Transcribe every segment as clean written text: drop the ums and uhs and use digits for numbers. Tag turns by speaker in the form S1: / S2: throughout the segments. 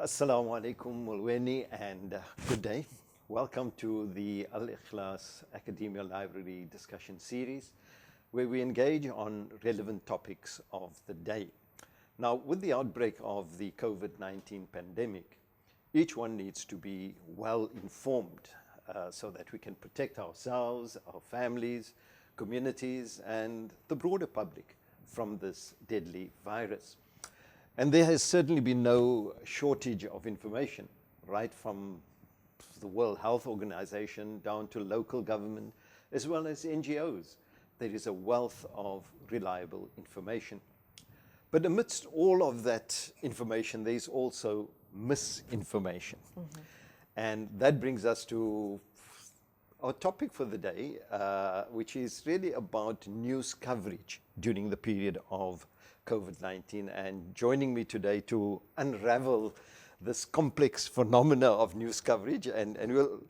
S1: Assalamu alaikum mulweni and good day. Welcome to the Al-Ikhlas Academia Library discussion series where we engage on relevant topics of the day. Now, with the outbreak of the COVID-19 pandemic, each one needs to be well informed so that we can protect ourselves, our families, communities, and the broader public from this deadly virus. And there has certainly been no shortage of information, right from the World Health Organization down to local government, as well as NGOs. There is a wealth of reliable information. But amidst all of that information, there is also misinformation. Mm-hmm. And that brings us to our topic for the day, which is really about news coverage during the period of COVID-19. And joining me today to unravel this complex phenomena of news coverage, and we'll,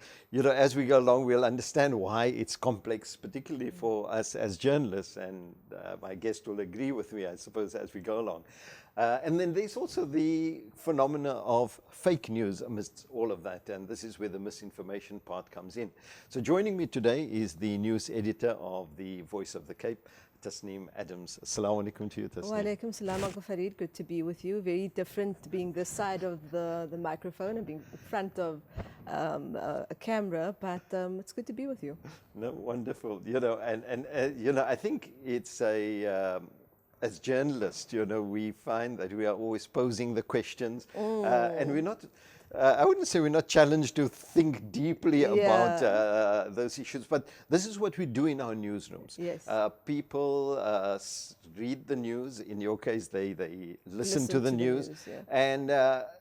S1: as we go along, we'll understand why it's complex, particularly for us as journalists, and my guest will agree with me, I suppose, as we go along. And then there's also the phenomena of fake news amidst all of that, and this is where the misinformation part comes in. So joining me today is the news editor of the Voice of the Cape, Tasneem Adams. Assalamu alaikum to you, Tasneem.
S2: Wa alaikum salam, Uncle Farid. Good to be with you. Very different being this side of the microphone and being in front of a camera, but it's good to be with you.
S1: No, wonderful. I think it's as journalists, we find that we are always posing the questions, and we're not. I wouldn't say we're not challenged to think deeply about those issues, but this is what we do in our newsrooms.
S2: Yes.
S1: People read the news. In your case, they listen to the news, and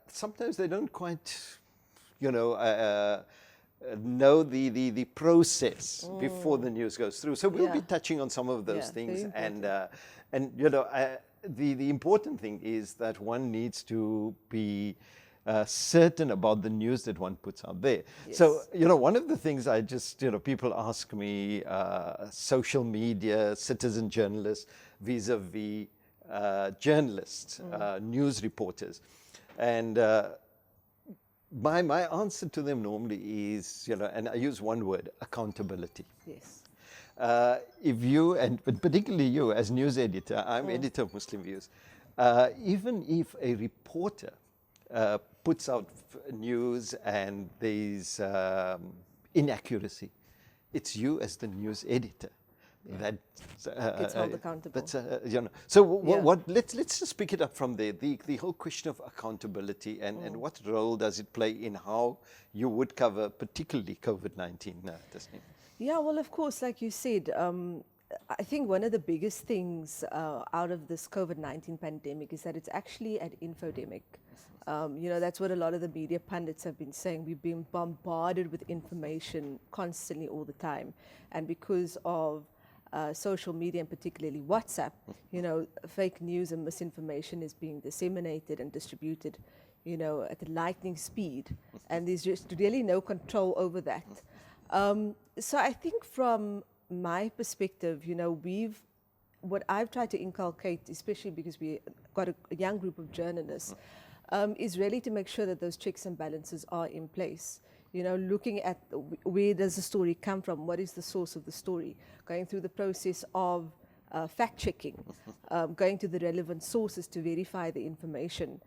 S1: sometimes they don't quite, know the process before the news goes through. So we'll be touching on some of those things, and the important thing is that one needs to be certain about the news that one puts out there. Yes. So, one of the things I just, people ask me, social media, citizen journalists, vis-a-vis journalists, news reporters. And my answer to them normally is, and I use one word, accountability.
S2: Yes.
S1: If you, and particularly you as news editor, I'm editor of Muslim Views, even if a reporter puts out news and there's inaccuracy, it's you as the news editor that
S2: gets held accountable.
S1: Let's just pick it up from there. The whole question of accountability and what role does it play in how you would cover particularly COVID-19, Tasneem?
S2: Yeah, well, of course, like you said, I think one of the biggest things out of this COVID-19 pandemic is that it's actually an infodemic. That's what a lot of the media pundits have been saying. We've been bombarded with information constantly all the time. And because of social media, and particularly WhatsApp, fake news and misinformation is being disseminated and distributed, at a lightning speed. And there's just really no control over that. So I think from my perspective, what I've tried to inculcate, especially because we got a young group of journalists, is really to make sure that those checks and balances are in place. Looking at where does the story come from, what is the source of the story, going through the process of fact-checking, going to the relevant sources to verify the information.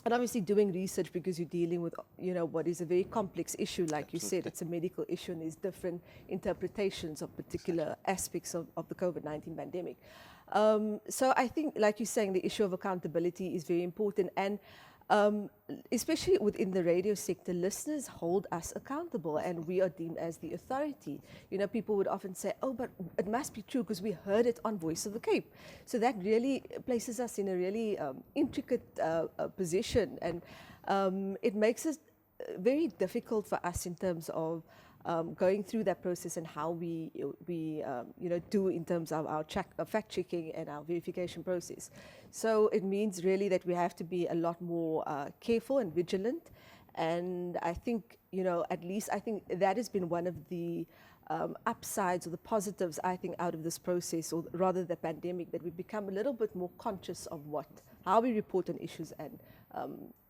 S2: And obviously doing research because you're dealing with, what is a very complex issue. Like you said, it's a medical issue and there's different interpretations of particular aspects of the COVID-19 pandemic. So I think, like you're saying, the issue of accountability is very important. And especially within the radio sector, listeners hold us accountable and we are deemed as the authority. People would often say, oh, but it must be true because we heard it on Voice of the Cape. So that really places us in a really intricate position, and it makes it very difficult for us in terms of going through that process and how we do in terms of our fact-checking and our verification process. So it means really that we have to be a lot more careful and vigilant. And I think, at least I think that has been one of the upsides or the positives, I think, out of this process, or rather the pandemic, that we've become a little bit more conscious of how we report on issues and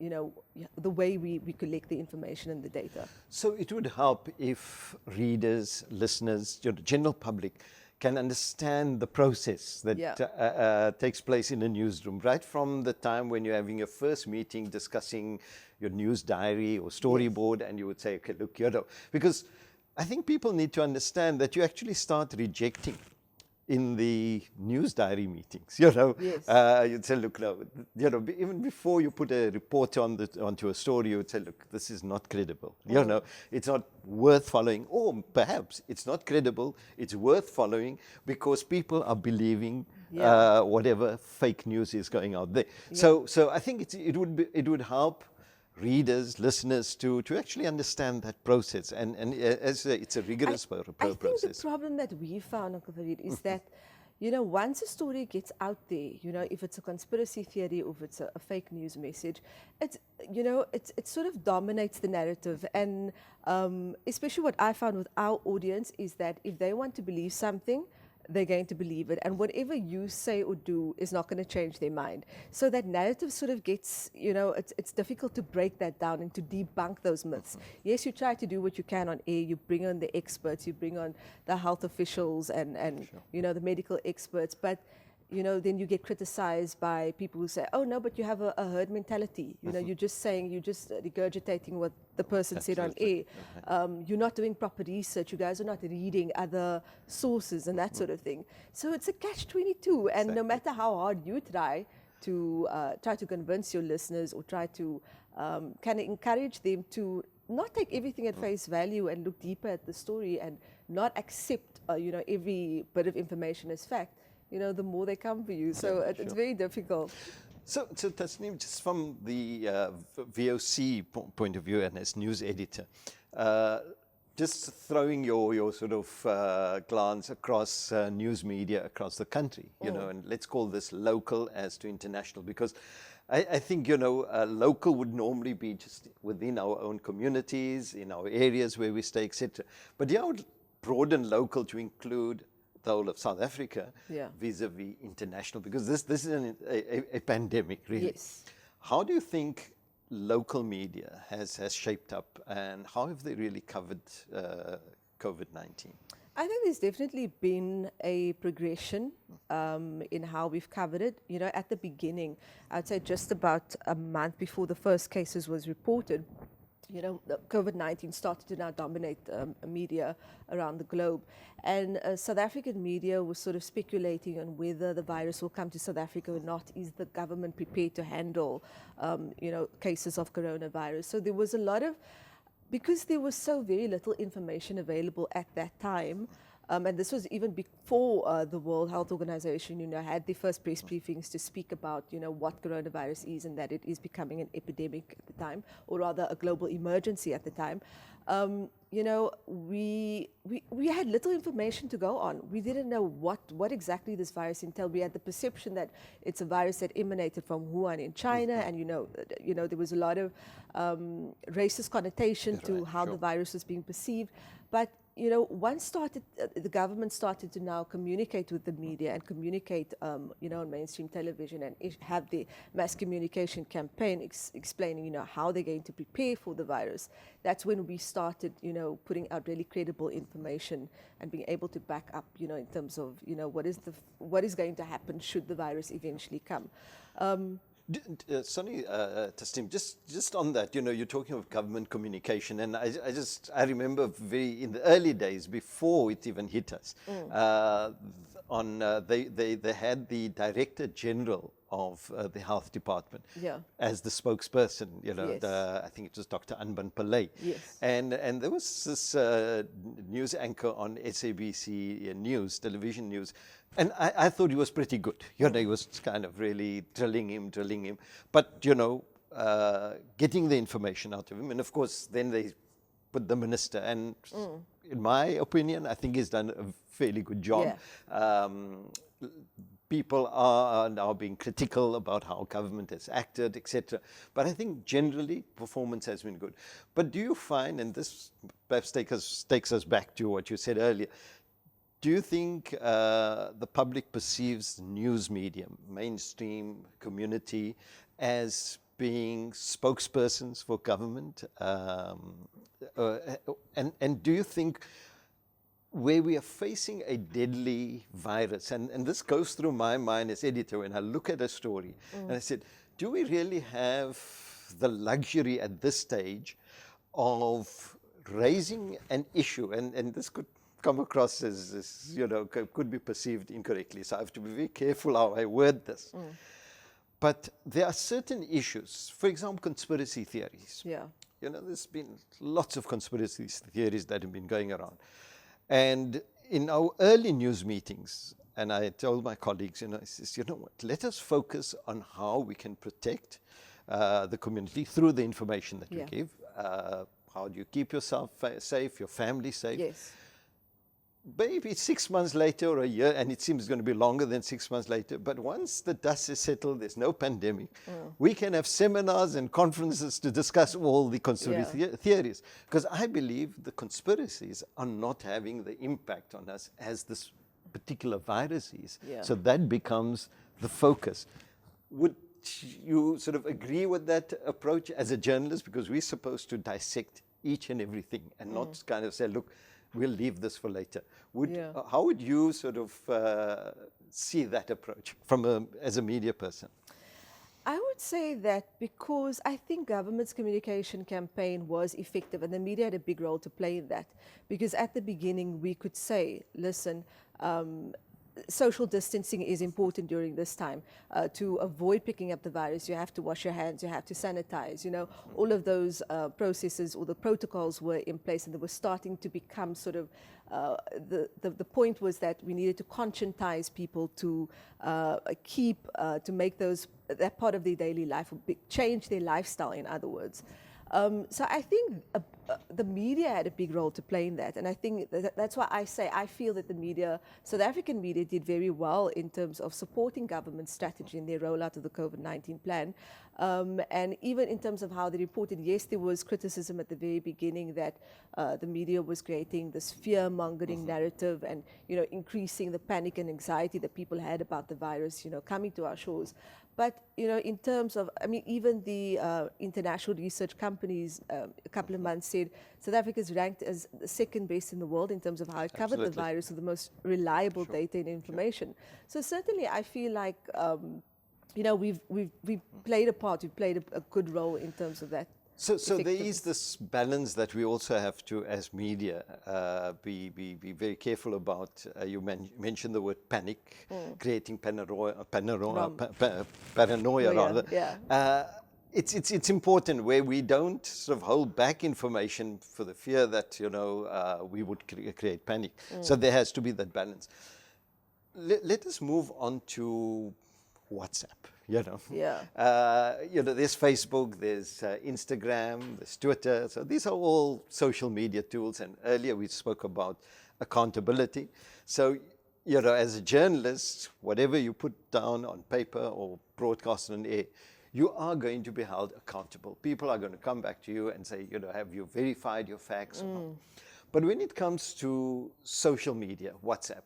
S2: the way we collect the information and the data.
S1: So it would help if readers, listeners, the general public can understand the process that takes place in a newsroom, right from the time when you're having your first meeting discussing your news diary or storyboard, and you would say, okay, look, because I think people need to understand that you actually start rejecting in the news diary meetings, you'd say, look, no, even before you put a report onto a story, you would say, look, this is not credible, it's not worth following, or perhaps it's not credible, it's worth following because people are believing whatever fake news is going out there. So I think it would help readers, listeners to actually understand that process, and as it's a rigorous process.
S2: I think the problem that we found, Uncle Farid, is that once a story gets out there, if it's a conspiracy theory or if it's a fake news message, it sort of dominates the narrative. And especially what I found with our audience is that if they want to believe something, they're going to believe it, and whatever you say or do is not going to change their mind. So that narrative sort of gets, it's difficult to break that down and to debunk those myths. Yes, you try to do what you can on air, you bring on the experts, you bring on the health officials and the medical experts, but then you get criticized by people who say, oh no, but you have a herd mentality. You're just regurgitating what the person said on air. You're not doing proper research. You guys are not reading other sources and that sort of thing. So it's a catch-22. And no matter how hard you try to convince your listeners or try to kind of encourage them to not take everything at face value and look deeper at the story and not accept every bit of information as fact, the more they come for you. So it's very difficult.
S1: So Tasneem, just from the VOC point of view and as news editor, just throwing your sort of glance across news media across the country, and let's call this local as to international, because I think, local would normally be just within our own communities, in our areas where we stay, etc. But I would broaden local to include the whole of South Africa vis-a-vis international, because this is a pandemic, really.
S2: Yes.
S1: How do you think local media has shaped up, and how have they really covered COVID-19?
S2: I think there's definitely been a progression in how we've covered it. At the beginning, I'd say just about a month before the first cases was reported, COVID-19 started to now dominate media around the globe. And South African media was sort of speculating on whether the virus will come to South Africa or not. Is the government prepared to handle, cases of coronavirus? So there was a lot of, because there was so very little information available at that time, and this was even before the World Health Organization, had their first press briefings to speak about, what coronavirus is and that it is becoming an epidemic at the time, or rather a global emergency at the time. We had little information to go on. We didn't know what exactly this virus entailed. We had the perception that it's a virus that emanated from Wuhan in China, and there was a lot of racist connotation to how the virus was being perceived. But once the government started to now communicate with the media and communicate, on mainstream television and have the mass communication campaign explaining, how they're going to prepare for the virus. That's when we started, putting out really credible information and being able to back up, in terms of, what is going to happen should the virus eventually come.
S1: Sorry, Tasneem, just on that, you're talking of government communication, and I remember in the early days before it even hit us, they had the Director General of the Health Department as the spokesperson. I think it was Dr. Anban Pillay.
S2: Yes.
S1: And there was this news anchor on SABC News, television news. And I thought he was pretty good. He was kind of really drilling him. But, getting the information out of him. And of course, then they put the minister. And in my opinion, I think he's done a fairly good job.
S2: Yeah.
S1: People are now being critical about how government has acted, etc. But I think generally performance has been good. But do you find, and this perhaps takes us back to what you said earlier, do you think the public perceives news media, mainstream community, as being spokespersons for government? And do you think where we are facing a deadly virus, and this goes through my mind as editor when I look at a story, and I said, do we really have the luxury at this stage of raising an issue, and this could come across as, you know, could be perceived incorrectly, so I have to be very careful how I word this. But there are certain issues, for example, conspiracy theories.
S2: Yeah.
S1: You know, there's been lots of conspiracy theories that have been going around. And in our early news meetings, and I told my colleagues, you know, I says, you know what, let us focus on how we can protect the community through the information that we give. How do you keep yourself safe, your family safe?
S2: Yes.
S1: Maybe 6 months later or a year, and it seems going to be longer than 6 months later, but once the dust is settled, there's no pandemic, we can have seminars and conferences to discuss all the conspiracy theories. Because I believe the conspiracies are not having the impact on us as this particular virus is. So that becomes the focus. Would you sort of agree with that approach as a journalist? Because we're supposed to dissect each and everything and not kind of say, look, we'll leave this for later. How would you sort of see that approach from as a media person?
S2: I would say that because I think government's communication campaign was effective and the media had a big role to play in that. Because at the beginning we could say, listen, social distancing is important during this time. To avoid picking up the virus, you have to wash your hands, you have to sanitize, you know, all of those processes or the protocols were in place, and they were starting to become sort of, the point was that we needed to conscientize people to to make that part of their daily life, change their lifestyle, in other words. So I think the media had a big role to play in that, and I think that's why I feel that the media, South African media, did very well in terms of supporting government strategy in their rollout of the COVID-19 plan, and even in terms of how they reported. Yes, there was criticism at the very beginning that the media was creating this fear-mongering narrative and, you know, increasing the panic and anxiety that people had about the virus, you know, coming to our shores. But, you know, in terms of, I mean, even the international research companies a couple of months said South Africa is ranked as the second best in the world in terms of how it covered the virus with the most reliable data and information. So certainly I feel like, you know, we've played a part, we've played a good role in terms of that.
S1: So there is this balance that we also have to, as media, be very careful about. You mentioned the word panic, creating paranoia rather. It's important where we don't sort of hold back information for the fear that, you know, we would create panic. So there has to be that balance. Let us move on to WhatsApp. You know, you know, there's Facebook, there's Instagram, there's Twitter. So these are all social media tools. And earlier we spoke about accountability. So, you know, as a journalist, whatever you put down on paper or broadcast on air, you are going to be held accountable. People are going to come back to you and say, you know, have you verified your facts or not? But when it comes to social media, WhatsApp,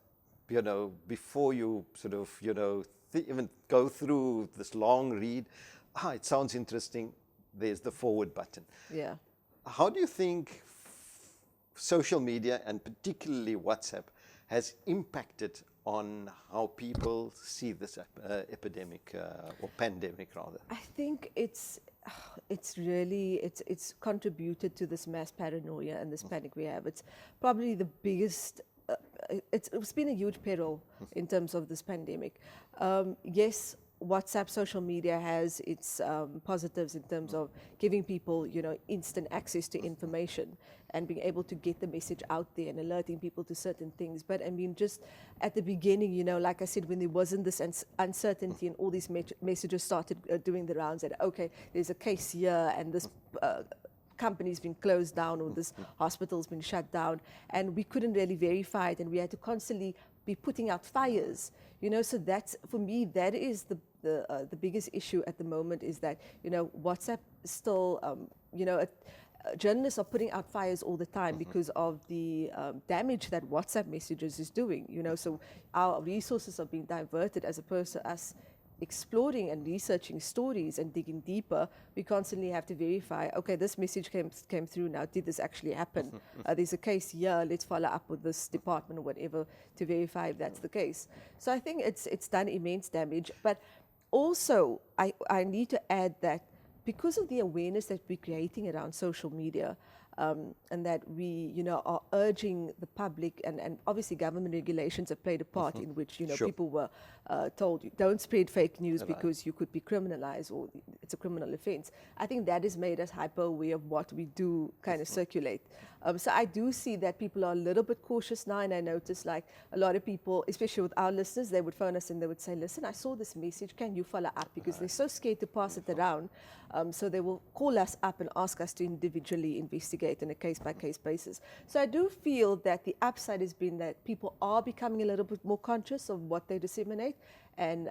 S1: you know, before you sort of, you know, even go through this long read, it sounds interesting, there's the forward button. How do you think social media, and particularly WhatsApp, has impacted on how people see this epidemic or pandemic rather? I
S2: think it's contributed to this mass paranoia and this panic we have. It's probably the biggest. It's been a huge peril in terms of this pandemic. Yes, WhatsApp, social media has its positives in terms of giving people, you know, instant access to information and being able to get the message out there and alerting people to certain things. But I mean, just at the beginning, you know, like I said, when there wasn't this uncertainty and all these messages started doing the rounds that, okay, there's a case here and this company's been closed down or this hospital's been shut down, and we couldn't really verify it, and we had to constantly be putting out fires, you know. So that's, for me, that is the biggest issue at the moment, is that, you know, WhatsApp still, you know, journalists are putting out fires all the time because of the damage that WhatsApp messages is doing, you know. So our resources are being diverted as opposed to us exploring and researching stories and digging deeper, we constantly have to verify, okay, this message came through now, did this actually happen? There's a case here, let's follow up with this department or whatever to verify if that's the case. So I think it's done immense damage. But also, I need to add that because of the awareness that we're creating around social media, and that we, are urging the public, and obviously government regulations have played a part in which,
S1: Sure.
S2: people were told, don't spread fake news because you could be criminalized or it's a criminal offense. I think that has made us hyper aware of what we do kind of circulate. So I do see that people are a little bit cautious now, and I notice like a lot of people, especially with our listeners, they would phone us and they would say, listen, I saw this message, can you follow up? Because they're so scared to pass it around. So they will call us up and ask us to individually investigate on a case-by-case basis. So I do feel that the upside has been that people are becoming a little bit more conscious of what they disseminate, and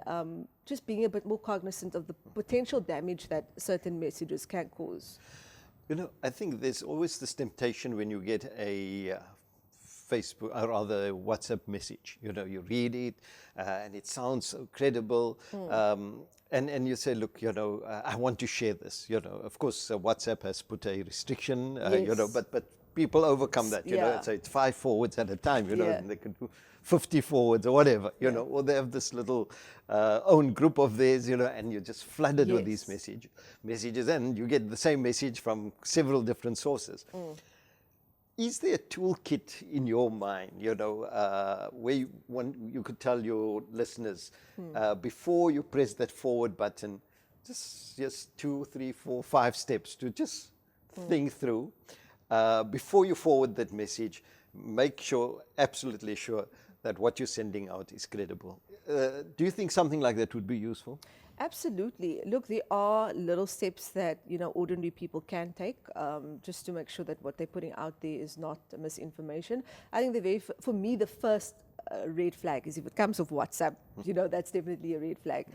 S2: just being a bit more cognizant of the potential damage that certain messages can cause.
S1: I think there's always this temptation when you get a Facebook or rather WhatsApp message. You read it and it sounds so credible. And you say, look, I want to share this. Of course, WhatsApp has put a restriction,
S2: Yes.
S1: but people overcome that. So it's 5 forwards at a time, and they can do 50 forwards or whatever, or they have this little own group of theirs, and you're just flooded with these messages, and you get the same message from several different sources. Is there a toolkit in your mind, where you could tell your listeners before you press that forward button, just 2, 3, 4, 5 steps to just think through before you forward that message? Make sure, absolutely sure, that what you're sending out is credible. Do you think something like that would be useful?
S2: Absolutely. Look, there are little steps that, ordinary people can take just to make sure that what they're putting out there is not misinformation. I think for me, the first red flag is if it comes off WhatsApp, that's definitely a red flag.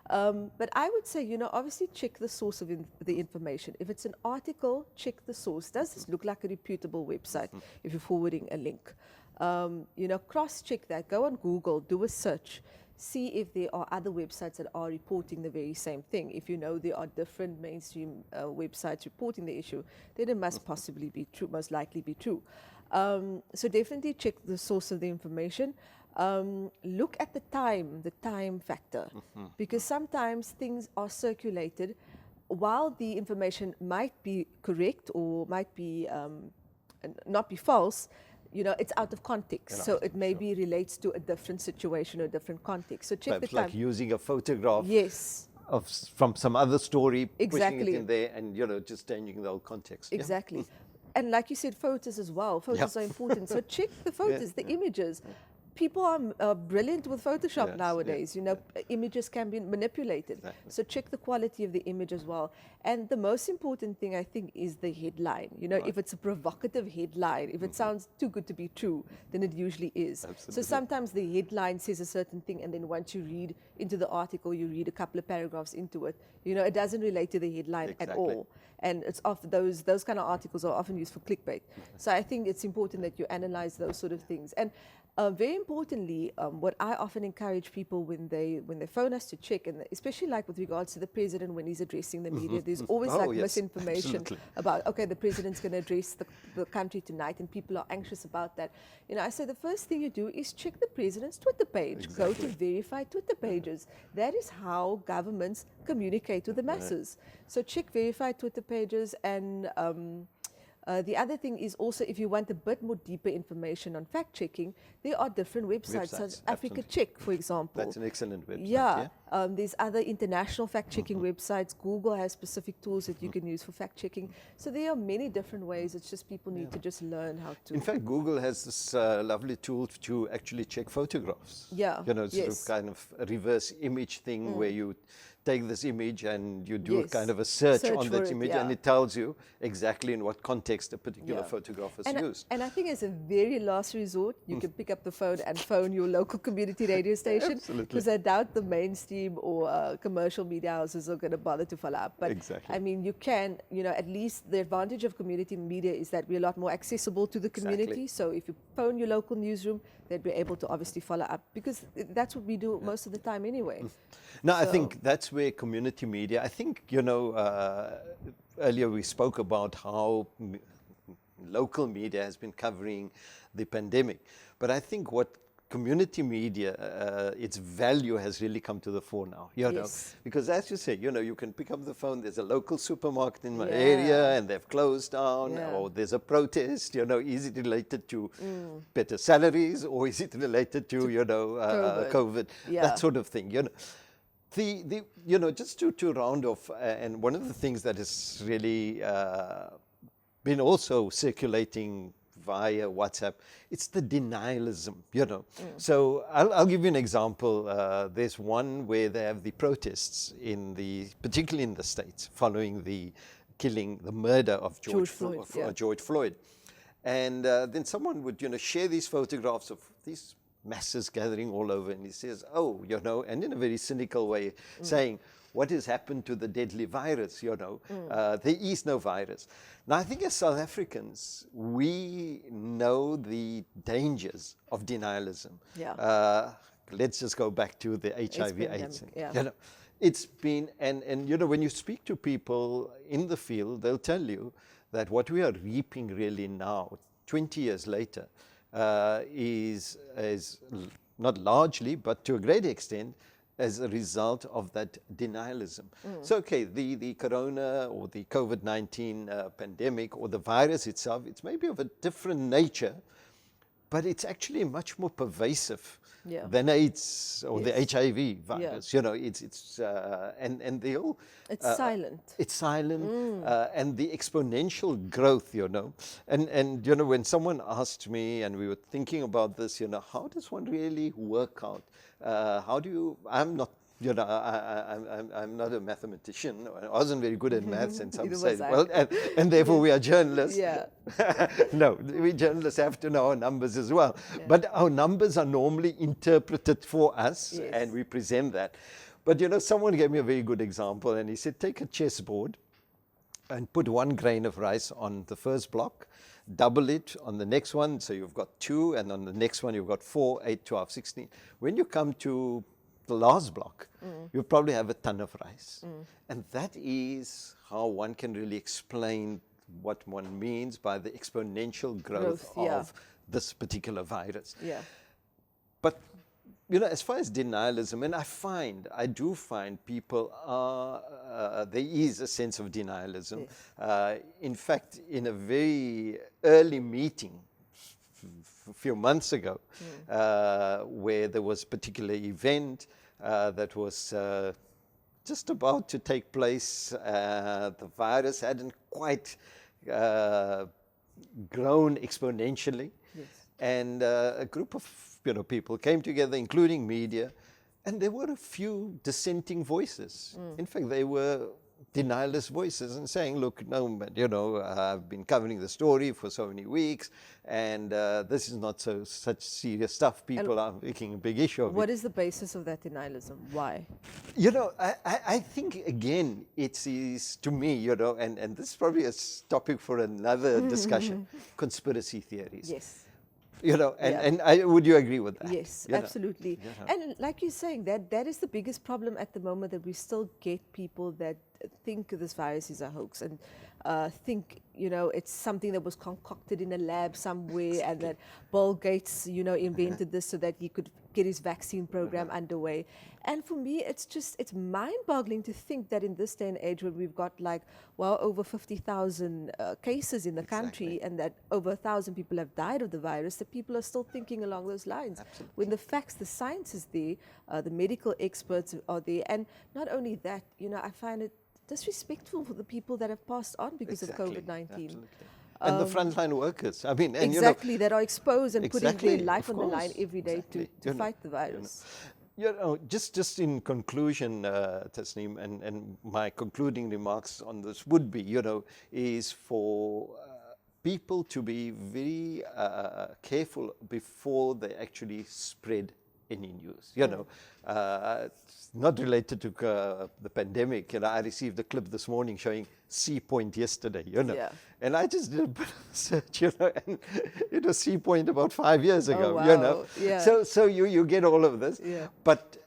S2: But I would say, obviously check the source of the information. If it's an article, check the source. Does this look like a reputable website if you're forwarding a link? Cross-check that. Go on Google, do a search. See if there are other websites that are reporting the very same thing. If there are different mainstream websites reporting the issue, then it must possibly be true, most likely be true. So definitely check the source of the information. Look at the time factor, because sometimes things are circulated while the information might be correct or might be not be false. It's out of context, so it maybe relates to a different situation or a different context. So check the time.
S1: Like using a photograph
S2: Yes.
S1: from some other story,
S2: Exactly.
S1: pushing it in there, and just changing the whole context.
S2: Exactly. And like you said, photos as well. Photos are important. So check the photos, the images. People are brilliant with Photoshop nowadays. Images can be manipulated.
S1: Exactly.
S2: So check the quality of the image as well. And the most important thing, I think, is the headline. If it's a provocative headline, if it sounds too good to be true, then it usually is.
S1: Absolutely.
S2: So sometimes the headline says a certain thing, and then once you read into the article, you read a couple of paragraphs into it, it doesn't relate to the headline at all. And it's those kind of articles are often used for clickbait. So I think it's important that you analyze those sort of things. And very importantly, what I often encourage people when they phone us to check, and especially like with regards to the president when he's addressing the media, there's always misinformation about, okay, the president's going to address the country tonight, and people are anxious about that. I say the first thing you do is check the president's Twitter page. Go to verified Twitter pages. That is how governments communicate with the masses. So check verified Twitter pages, and the other thing is also, if you want a bit more deeper information on fact-checking, there are different websites such as Africa Check, for example.
S1: That's an excellent website.
S2: Yeah. There's other international fact-checking websites. Google has specific tools that you can use for fact-checking. So there are many different ways. It's just people need to just learn how to.
S1: In fact, Google has this lovely tool to actually check photographs.
S2: Yeah.
S1: Sort of kind of a reverse image thing where you take this image and you do a kind of a search on that image, and it tells you exactly in what context context a particular photograph is used.
S2: And I think as a very last resort, you can pick up the phone and phone your local community radio station.
S1: Absolutely.
S2: Because I doubt the mainstream or commercial media houses are going to bother to follow up. But
S1: Exactly.
S2: I mean, you can, at least the advantage of community media is that we're a lot more accessible to the community.
S1: Exactly.
S2: So if you phone your local newsroom, they'd be able to obviously follow up, because that's what we do most of the time anyway.
S1: No, I think that's where community media, I think, earlier we spoke about how local media has been covering the pandemic. But I think what community media, its value has really come to the fore now, know, because as you say, you can pick up the phone, there's a local supermarket in my area and they've closed down, or there's a protest, is it related to better salaries, or is it related to, COVID, that sort of thing, just to round off, and one of the things that has really been also circulating via WhatsApp, it's the denialism, So I'll give you an example. There's one where they have the protests particularly in the States, following the murder of George Floyd. And then someone would, share these photographs of these masses gathering all over, and he says, and in a very cynical way, saying, what has happened to the deadly virus, there is no virus. Now, I think as South Africans, we know the dangers of denialism. Let's just go back to the HIV/AIDS. It's been, and when you speak to people in the field, they'll tell you that what we are reaping really now, 20 years later, is not largely, but to a great extent, as a result of that denialism. So, okay, the corona or the COVID-19 pandemic or the virus itself, it's maybe of a different nature, but it's actually much more pervasive than AIDS or the HIV virus. And the whole...
S2: It's silent.
S1: It's silent, and the exponential growth, And, when someone asked me, and we were thinking about this, how does one really work out? How do you... I'm not... I'm not a mathematician. I wasn't very good at maths, and some say, well, and therefore we are journalists. No, we journalists have to know our numbers as well. But our numbers are normally interpreted for us, and we present that. But, someone gave me a very good example, and he said, take a chessboard and put 1 grain of rice on the first block, double it on the next one, so you've got 2, and on the next one you've got 4, 8, 12, 16. When you come to the last block, you probably have a ton of rice. And that is how one can really explain what one means by the exponential growth of this particular virus. But, as far as denialism, and I do find people there is a sense of denialism. In fact, in a very early meeting, a few months ago, where there was a particular event that was just about to take place. The virus hadn't quite grown exponentially. And a group of people came together, including media, and there were a few dissenting voices. In fact, they were denialist voices and saying, look, no, I've been covering the story for so many weeks, and this is not such serious stuff. People are making a big issue of it.
S2: What is the basis of that denialism? Why?
S1: I think, again, it is, to me, and this is probably a topic for another discussion, conspiracy theories. Would you agree with that?
S2: Yes, absolutely. And like you're saying, that is the biggest problem at the moment, that we still get people that think this virus is a hoax and think, it's something that was concocted in a lab somewhere, and that Bill Gates, invented this so that he could get his vaccine program underway. And for me, it's mind-boggling to think that in this day and age, when we've got over 50,000 cases in the country, and that over 1,000 people have died of the virus, that people are still thinking along those lines.
S1: Absolutely.
S2: When the facts, the science is there, the medical experts are there, and not only that, I find it disrespectful for the people that have passed on because of COVID-19.
S1: And the frontline workers. I mean, and
S2: that are exposed and putting their life on the line every day to fight the virus.
S1: Just in conclusion, Tasneem, and my concluding remarks on this would be, is for people to be very careful before they actually spread any news. It's not related to the pandemic. I received a clip this morning showing Sea Point yesterday.
S2: Yeah.
S1: And I just did a bit of search. And it was Sea Point about 5 years ago.
S2: Oh, wow. Yeah.
S1: So you get all of this.
S2: Yeah.
S1: But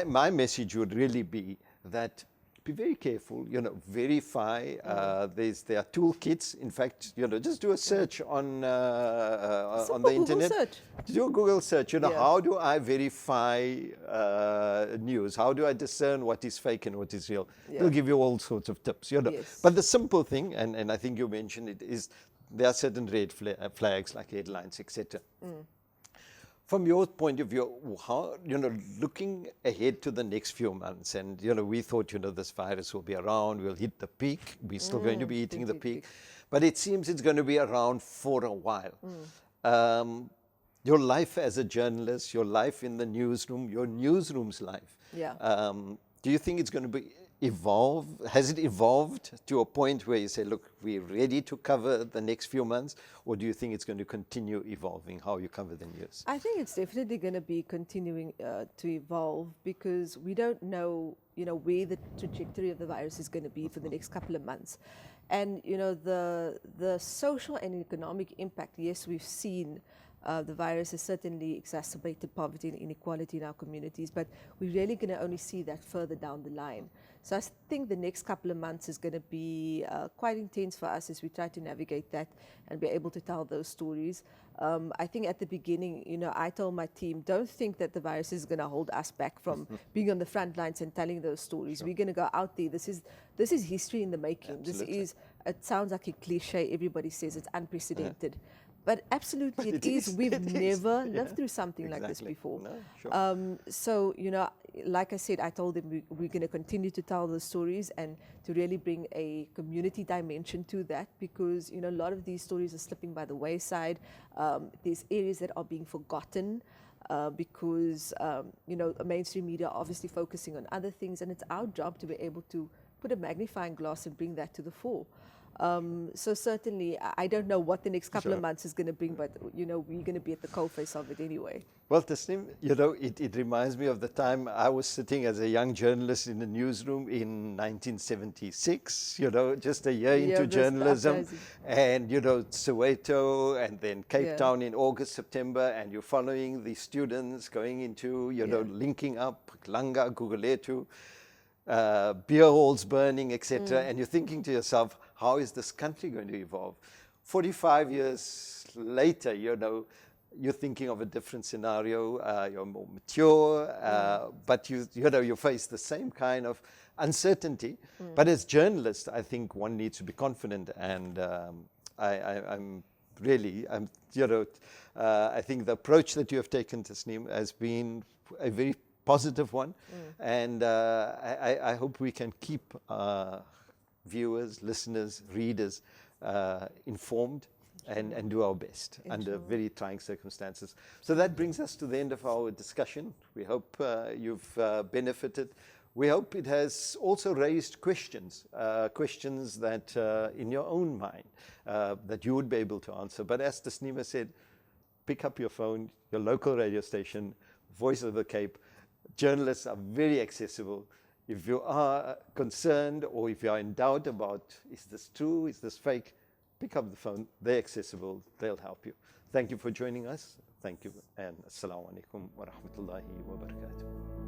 S1: my message would really be that be very careful, verify. There are toolkits. In fact, just do a search on the internet.
S2: Search.
S1: Do a Google search.
S2: Yeah.
S1: How do I verify news? How do I discern what is fake and what is real?
S2: Yeah.
S1: They'll give you all sorts of tips.
S2: Yes.
S1: But the simple thing, and I think you mentioned it, is there are certain red flags like headlines, etc. From your point of view, how, looking ahead to the next few months, and, we thought, this virus will be around, we'll hit the peak, we're still going to be hitting the peak, but it seems it's going to be around for a while. Your life as a journalist, your life in the newsroom, your newsroom's life, do you think it's going to evolve? Has it evolved to a point where you say, look, we're ready to cover the next few months? Or do you think it's going to continue evolving how you cover the news?
S2: I think it's definitely going to be continuing to evolve, because we don't know, where the trajectory of the virus is going to be for the next couple of months. And, the social and economic impact, yes, we've seen the virus has certainly exacerbated poverty and inequality in our communities, but we're really going to only see that further down the line. So I think the next couple of months is going to be quite intense for us as we try to navigate that and be able to tell those stories. I think at the beginning, I told my team, don't think that the virus is going to hold us back from being on the front lines and telling those stories. Sure. We're going to go out there. This is history in the making.
S1: Absolutely.
S2: It sounds like a cliche. Everybody says it's unprecedented. But absolutely it is. We've never lived through something like this before.
S1: No, sure.
S2: So, like I said, I told them we're going to continue to tell the stories and to really bring a community dimension to that, because, a lot of these stories are slipping by the wayside. There's areas that are being forgotten because, mainstream media are obviously focusing on other things, and it's our job to be able to put a magnifying glass and bring that to the fore. So certainly, I don't know what the next couple of months is going to bring, but, we're going to be at the coalface of it anyway.
S1: Well, Tasneem, it reminds me of the time I was sitting as a young journalist in the newsroom in 1976, just a year into journalism, and, Soweto and then Cape Town in August, September, and you're following the students going into, linking up, Langa, Guguletu, beer halls burning, etc. And you're thinking to yourself, how is this country going to evolve? 45 years later, you're thinking of a different scenario. You're more mature, but you face the same kind of uncertainty. But as journalists, I think one needs to be confident, and I think the approach that you have taken, Tasneem, has been a very positive one, and I hope we can keep viewers, listeners, readers informed and do our best under very trying circumstances. So that brings us to the end of our discussion. We hope you've benefited. We hope it has also raised questions that in your own mind that you would be able to answer. But as Tasneem said, pick up your phone, your local radio station, Voice of the Cape. Journalists are very accessible. If you are concerned or if you are in doubt about, is this true, is this fake, pick up the phone. They're accessible. They'll help you. Thank you for joining us. Thank you, and assalamu alaikum wa rahmatullahi wa barakatuh.